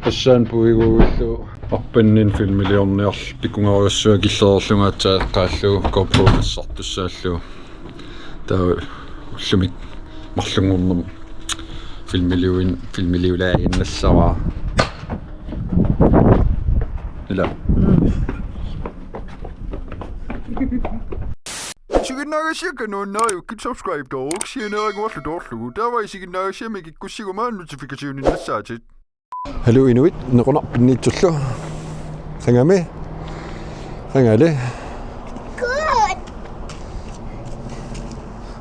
Passaan puiguullu arpannin filmiliorniar pikungoriussua killeerlungaatsaa qaallu GoPro massartussaalluu taa ullumik marlungurnum filmiliulaaginnassavaa ila Siginnaagasiakanoonnaayu subscribe dog sianaagumalludorlugu taavai siginnaagasiamik ikkussigumaan notificationinnassaatit Hallo Inuit nequnarpinniitsullu sangami sangale Good.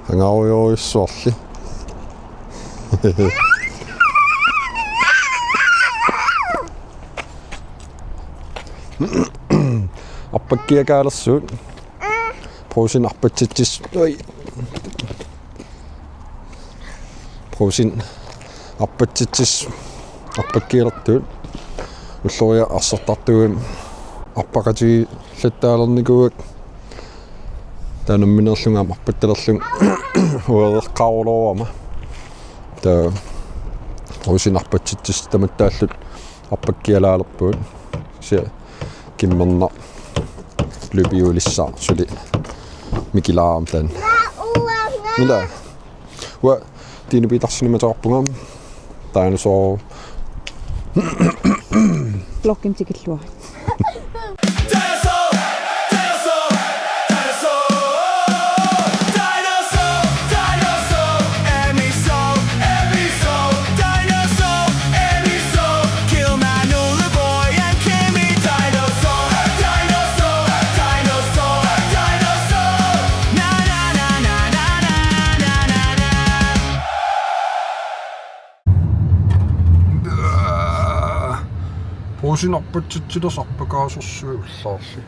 sangarujorissuarli arpakkiakaalersuut Prosin arpatsitsis oi Prosin arpatsitsis arpakkiilertuut ulloria arsartartuum arpaqati lattaalernikugak taanamminerlungaam arpattalerlung uereqqaarulorama taa Prosin arpatsitsis tamattaallut arpakkialaalerpuut sia kimmerna lybiulissa suli mikilaam tan mila wa tiini pitarsinimataarpungam Dynosaw Blokkin tikillua. Prosin arpatsitsilas arpakaasorsuullaarli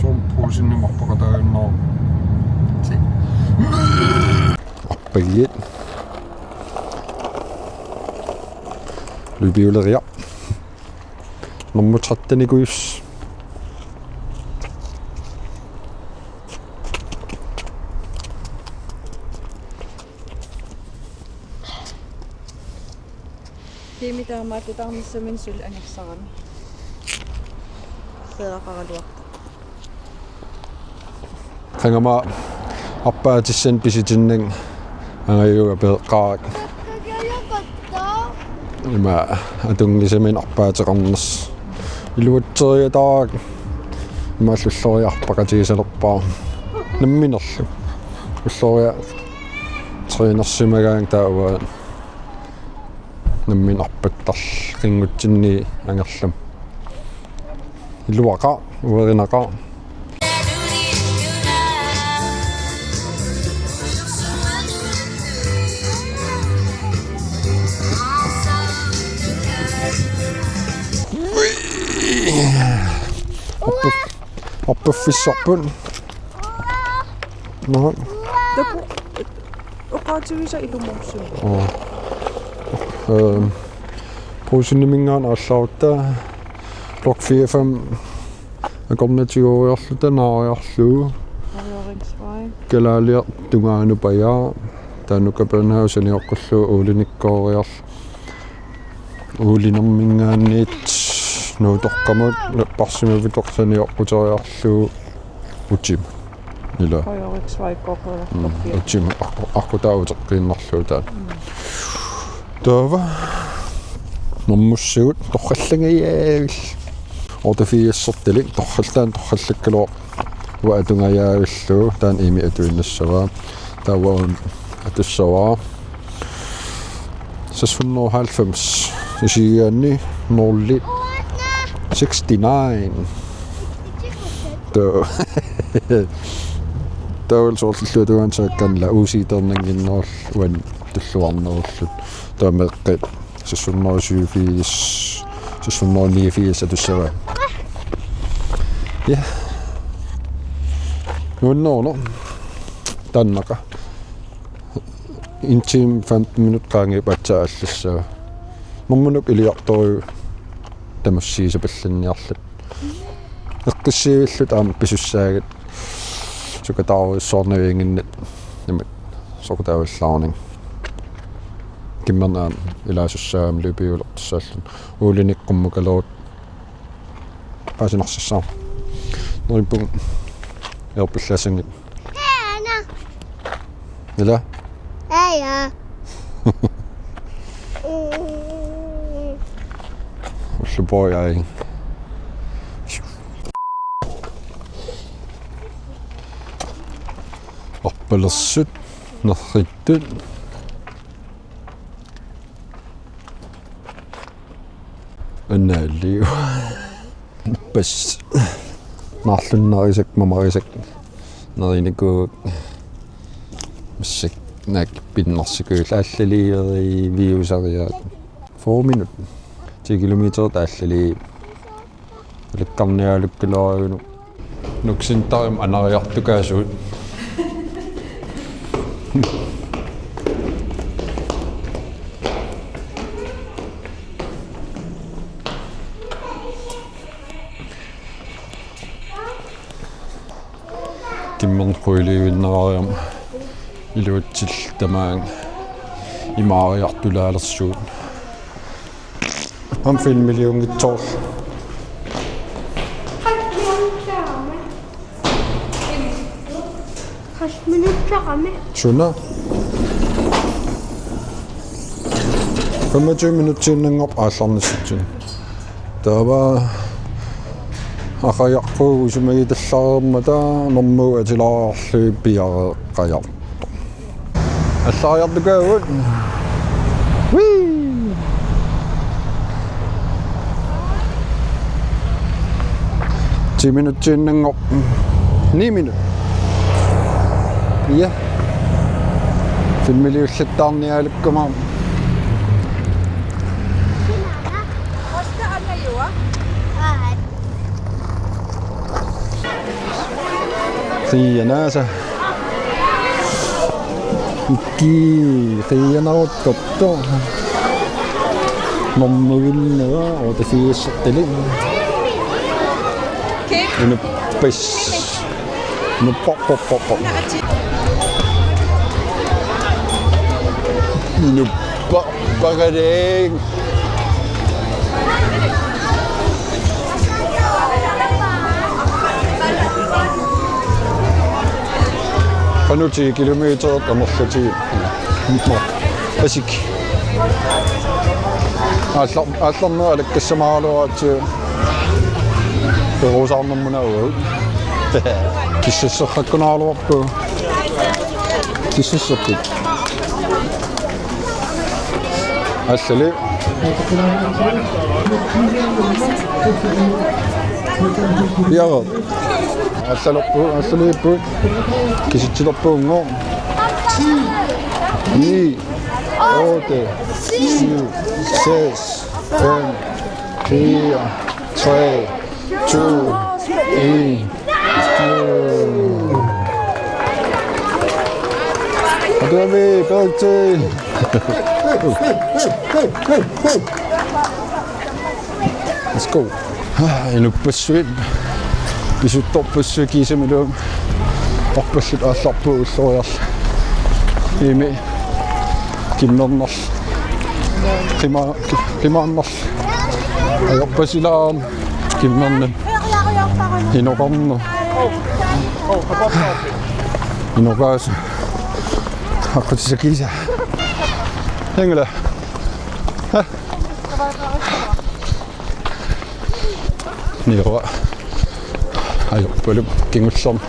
som Prosinnim arpaqataannaa si arpagiit lybiuleria normutrattanikuus Mitä mä otetaan missä min syl angersaran. Fædaqaraluaq. Qangama arpaatissan pisitinning angayuga peeqqaaq ima atungisamin arpaateqarnas iluatteriataaq imaallullori arpaqatigisalerpaa namminerlu ulloria triinersimagaang taauwa nammin arpattarl qingutsinni angerlum iluaqa uerinaqa Arpaffissarpun no Taku oqaatiwisa ilumuussu. Prosinnimingaan aallaruttaa blok 45 akornatioriorluta naariarluu Arpattaleringsvej. kalaalia tungaanupajaa taanukapernhausaniorqullu uulinikkooriarl uulinermingaanniit nuutorqamut napparsimavitoqsaniorqutoriarluu utim ila Arpattaleringsvej korqula. utim aqutauteqqiinnarluu taan Tava nommussuut torrallangayaavil ortafiassortalik torrallaan torrallakkaloo uatungayaavilluu taan imi atuinnassavaa tawa atussavaa 690 isigaanni norli 69 tawal soorlluatuan saakkanla uusiiternanginnerl uan tulluarnerullut taameqqit 694 atussavaa ja no tannaqa intim 15 minut qaangi patsaallassa nommunuk iliartoru tamassiisapallanniarlut eqqissiivillut aama pisussaagat sukataaruissoornaviinginnat sokutaavillaaning kimmernaam ilaasussaam lipiulortissaallun uuliniqqummukaluut paasinersassaa nolipun erpillasingit Anna. ila Ja. ullupoiai orpalersut nerrittut annaalliu pas naarlunnarisaq mamarisak nerinikuuk massik nak pinnersikuul ааллалиери виусариаат 4 minut 10 kilometer тааллали леккарниалуккилориуну нуксинтарим анариартукаасуут киммернхуилиуиннерариам илуутсил тамаан имаариартулаалерсуут 5 миллионгитсоор Шуна 25 минутсииннангоп аалларниссутсун таава ахаяққуу сумагиталлаарермата нормуу атилаарлуи пиареққаяр аллаариартукаагут уи 10 минутсииннангоп 9 minut ja filmiliullаттаарниалуккума Sienasa Iki Sienautkotto Nommuvinnua Ootasiissatteli Nuppis Nuppopopopop Nuppapakaring Kanu 10 kilometer tamerlati asik алларнера алаккассамаалуаати перусаарнэрмунаа киссассерраккунааралуарпу киссассерпут аллали яа аллалерпу киситсилерпуунго 9 8 7 6 5 4 3 2 1 Adami, Belty. Let's go. En uppessuit. Pisut toppessu kiisemilum. Oppessut allappuussojas. Imi. Kimmernas. Klimannas. Ei oppesilaan. Kimmernen. Inokanno. Inokaas. Hakkatisessa kiisä. Hengilä. Joo. Ajo paljon kingusson.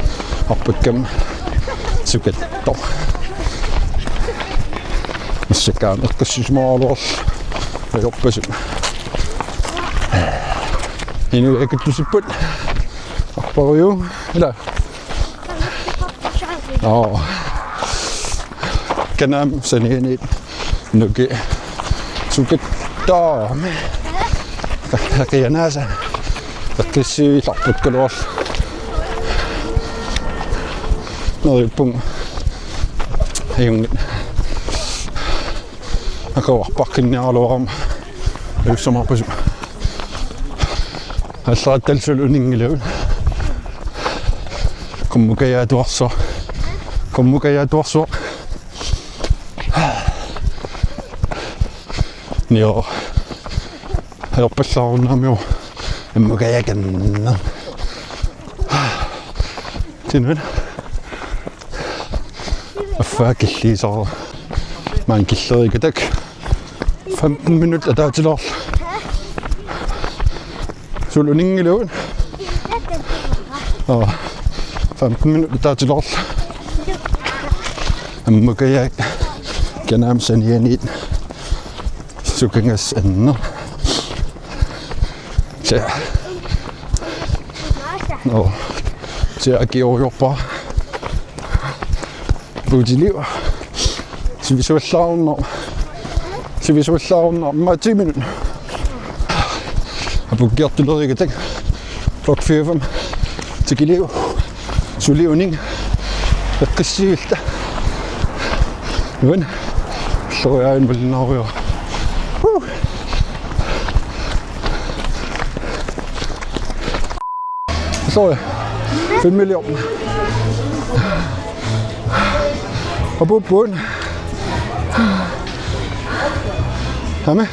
Appikkem. Syketto. Missä käännätkö siis maaluos. Ja joppesi. Inu eikä tusiput. Apparoju. Mitä? Joo. Kenään se niin nuki sukettaa me. Kaikki näsä. Kaikki syy tapputkeluos. Noi pung. Hingit. Ako pakkin ja aloam. Yksi sama pysy. Hän telsyl ningilöön. Kummuka jää tuossa. Joo. Helppassaunnaamio. En mä käjäkänä. Sinun. Affääkilliä saa. Mä en kissa eikä tek. 15 minutter der til os. Så du ingen løn? Ja. 15 minutter der til os. Må jeg gerne sende jer ned. Så kan jeg sende. Så. Nå. Så jeg giver jo bare. Budiliv. Så vi så savner. Så vi så savner mig 10 minutter. Jeg har gjort det noget, jeg kan tænke. Klok 4-5 til Gilev. Så levning. Jeg kan sige det. Men så er jeg en vel navre. Så jeg 5 millioner. Og på bunden. Her med.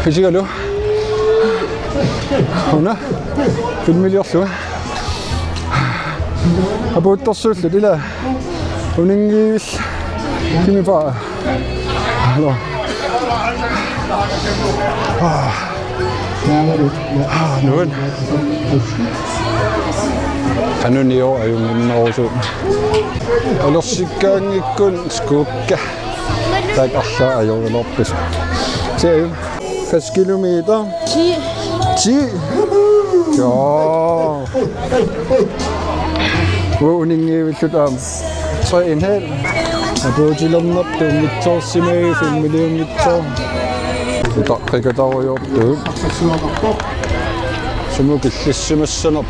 Kan du nu? Hun er 5 millioner så. Jeg bor der sødt det der. Hun ingen min far. Hallo. Nu. Han er nede er jo min også. Eller sikkert kun skugge. Der er også er jo vel oppe. Se jo. 60 kilometer. 10. Ja. Vågningen vil slutte om 3,5. Jeg bor til om op til mit tår med 5 millioner tår. Der kriger der over op det. Så må jeg klisse med sådan op.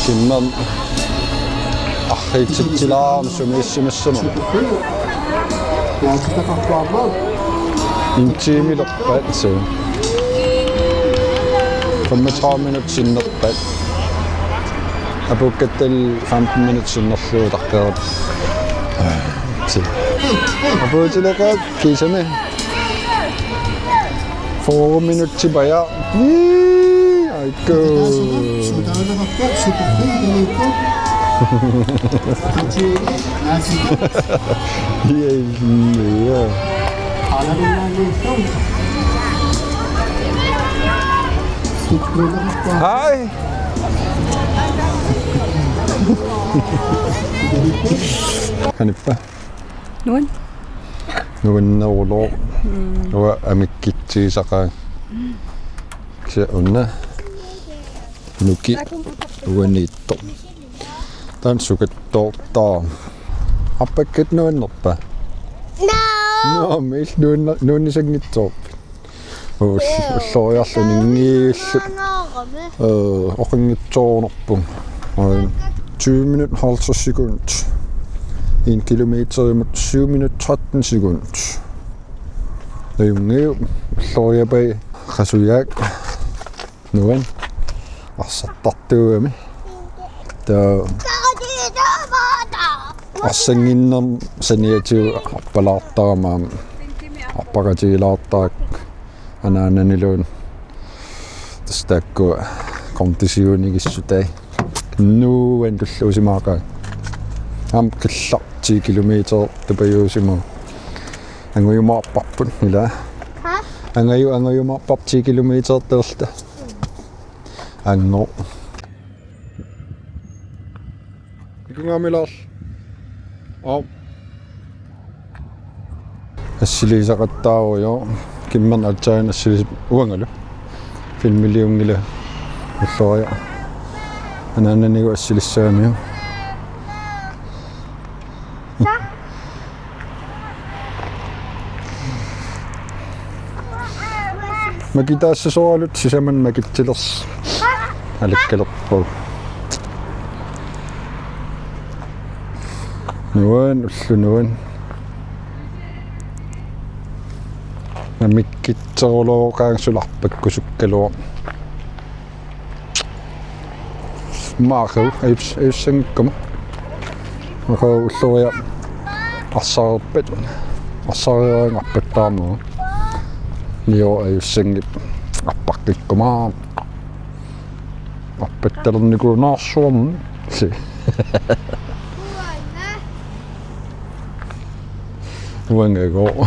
Kimman. Ach, ik zit til aan så med sådan op. En time op bad så. 35 minutter siden op bad. Jeg brugte til 15 minutter siden op så der. Jeg brugte til at gøre kisse med. 4 minutter tilbage. Ej, go. Hej. Kanippa. Nuun overlov. Nu er mit gitti sakaan. Se on nuki uenitto. Tän suket toltaa. Appekket nuun noppa. No, mis nuun sen gitto. Soja sen ngis. Okin gitto noppu. 20 minutter 50 sekunder. 1 kilometer imod 7 minutter 13 sekunder. Det er jo ned, slår jeg bag Rasujak. Nuan. Og så tager det med. Der og sengin om senjeti Arpattaleratta ma Arpattaleratta anananilun. Tästä kun kontisiunigissutai. Nuan tullusimaaka. Am killa 10 kilometer tabayusimo. Angoy mapappun nila. Angoy mapap 10 kilometer tältä. Ango. Ikungamilas. Oh. Assilisaqattaaru jo. Kimman altaina assilis uangalu. 5 millionilla. Ullooja. Anananigu assilissaamio. Mäki tässä soalut sisämän mäkittilas. Älikkeloppu. Nuon. Mä mikkitsaoloo kaan sulappeku sukkeloo. Maru, ei senkama. Maru ulluria assarpet. Assariaringarpattaamuu. Nio ei sengip appakkikkumaa. Appettelerniku naarsuormu. Si. Uangego.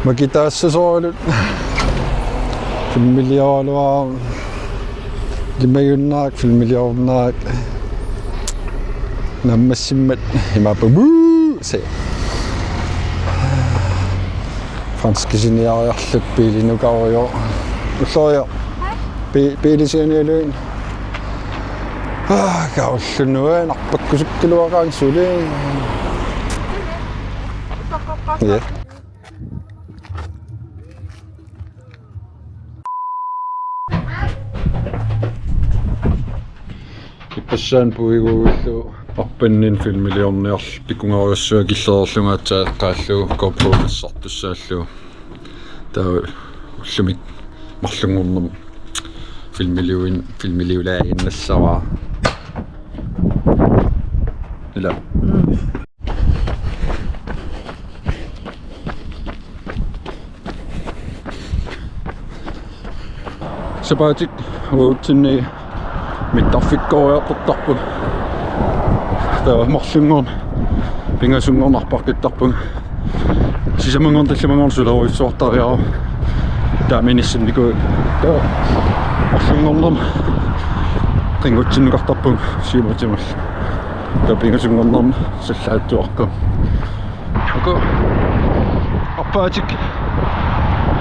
Makitaassa soilut. Filmiliaalua. Limayunnaak, filmiliaalnaak. Nammassimmat himapabu se. Franskisiniariarlut piilinukario. Ulloria. Piilisinialuin. Kaullunnuan arpakkusukkiluaqaan suli. Ja. Ippassaan puiguullu arpannin filmiliorniar pikungariussua killeerlungaatsaeqqaallu GoPro-massartussaallu taa ullumik marlungurnum filmiliulaaginnassavaa ila Sabatik uutsinni mittarfikkooriartortarput taa marlungorn pingasungornarparkittarput sisamangorn tallamangorn sularuissuartariara taaminissanniku taa marlungornam qingutsinnukartarput siumatimal taa pingasungornarm sallaattuarka ako Arpattik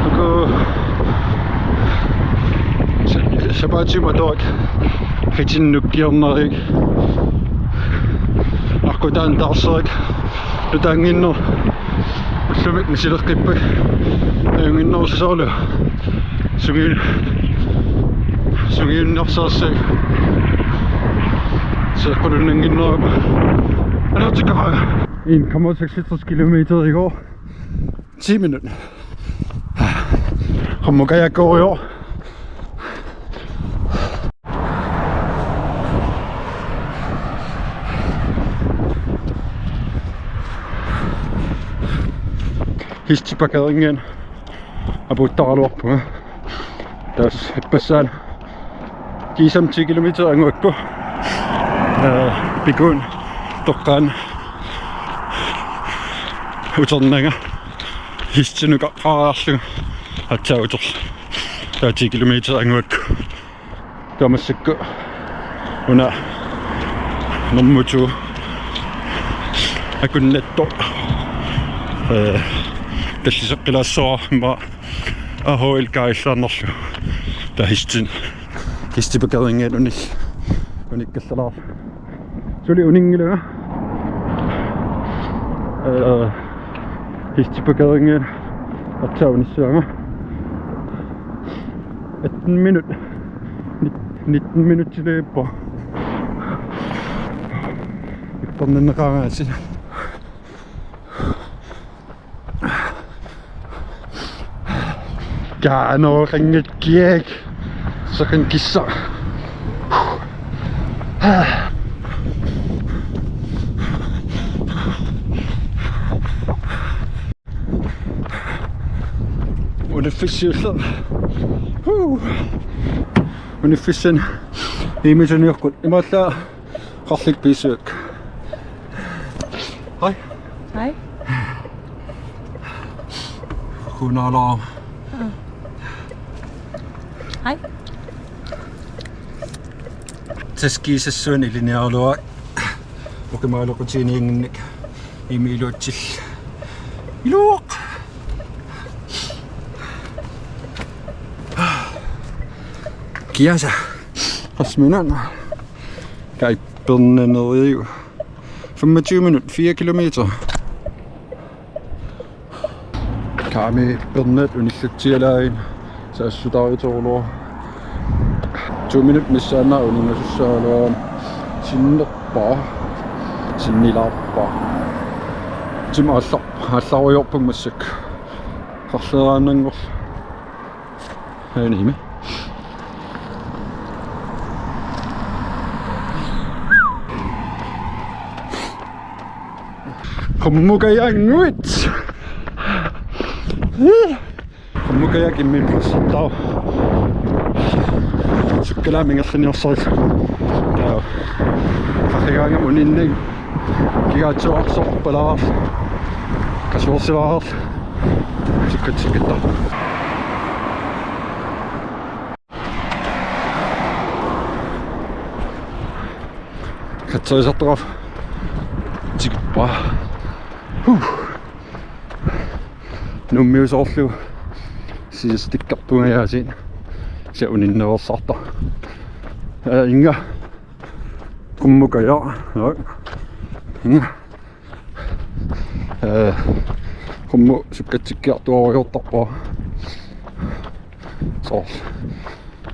ako Sabatimatoak Ritinukkiornarik Arkutantarserik Lutanginno Ullumik misilerqippak Ayunginnorsasorlu Sugiunnarsaassag Seqqulunnanginnerap Alertikara 1,66 kilometer i går 10 minutter Hammukajakko i år Histipakeringen Arpattaleratta tässä Ippassaan 10 kilometer angukku pikun tokkaan utornaga histinuka qaarlu hatsautor 10 kilometer angukku tamassikku una nommutu akunnetto Talliseqqilaassoa ma ahoilkaillarnerlu ta histipakeringaat unikkallar suli uningiluga histipakeringaat atsaunissaaga 19 minuuttileeppa ipparnanneqaagaasi Kaanoqangitkiak sakan kissa Unifficiulla Uniffician imituniorqut imalla qarlik piisuak Hai Hej. Kunala Hej. Taskiisassuun iliniarlua ukimaaluqutiiniinginnik imiiluutsill iluuq kiasa qasminan kaippernaneriju 25 minutter, 4 kilometer. Kami Bernet unissutialain saassutaaritoorluar 2 minut missaanna uningasussaaloon sinnerpaa sinnilaarpaa tim allariorpummassak qarseraanangor hanime qummukayaanguit qummukayak immiiprassittaa sukkalaamingерлaniorsorit taa qaqigaangam uninnig kigaatsuarsorpalaar kasuorsilaar sukkatsikitta katsoisartoraf tikippa nummiusorlu siistikkarpungajaasiin se uninneersarta inga qummukaja inga qummu sukkatsikkiartuariortarpaa so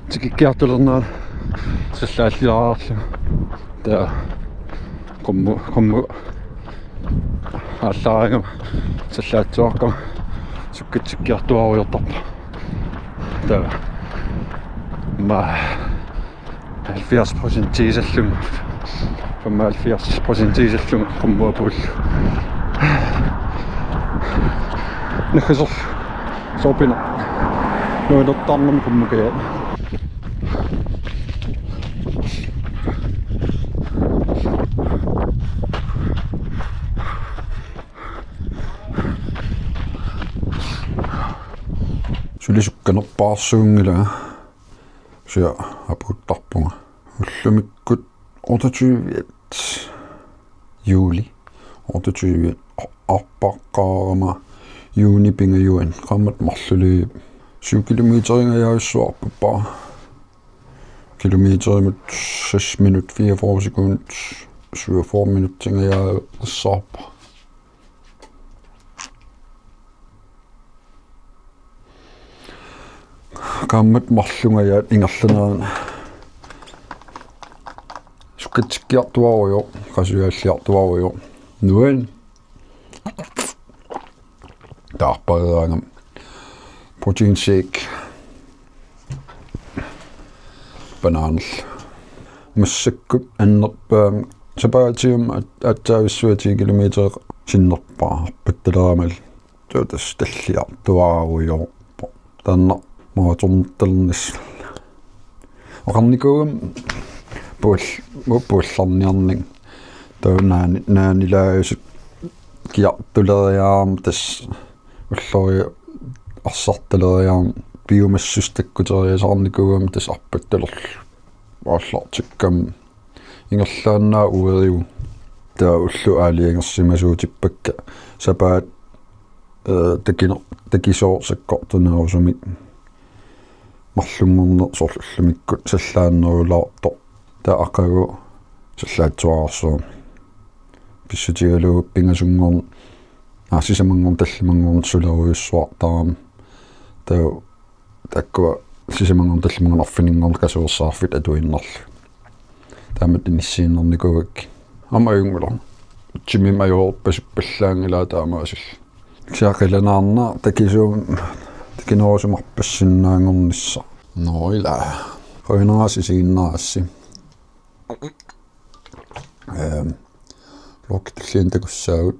tikikkiartulernaal sallaallilaarlu taa qummu ааллаарагам саллаатсуаркам суккатсиккиартуаруйортарпа таа ма 70% тисаллум 75% тисаллум qummuapul нэхэсор сопина нойлоттарнам qummukaja sulisukkanerpaarsuungila sia aputtarpunga ullumikkut 28 juli 28 arpaqqaarama juunipingajuan qammat marluli 7 kilometeringajauissuarpuppa kilometerimut 6 minut 44 sekund 47 minutingajaussaarpa kammat marlungajaat ingerluneraan sukkatsikkiartuarujo qasualliartuarujo nuan taarpariaangam protein shake bananal massakkut annerpaam sapaatium attaavissua 10 kilometer sinnerpaa Arpattaleramal tuutas talliartuarujo tanna maatornertalnernis oqarnikuum puullarniarning taanaanilaajusut kiartuleriaam tas ullori arsartaleriaam piumassustakkuteriasaarnikuum tas Arpattalerlu aallartikkam ingerlaannaa ueriu taa ullu aaliangersimasuutippakka sapaat takisoorsakkortunerusumik марлунгорнер сорлуллумиккут саллааннерулаарто таа акагу саллаатсуарсуу писсутигалугу пингасунгорн аасисамангорн таллимангорн сулеруйуссуартарам таа таккуа сисамангорн таллимангорн арфинингорн касуерсаарфит атуиннерлу таамат иниссииннерникугак амаюнгула тимимайоорпасуппаллаангила таамаасул ксаақиланаарна такисуум кинорусумарпассиннаангорнисса ноила қойнерасисигиннерасси локтиллиан такуссаагут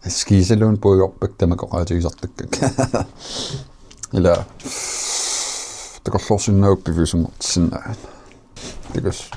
скисалуун пуйорпак тамакоqaатигисартаккак ила Takorloorsinnaagukku piviusunngortissinnaavat. Kiitos.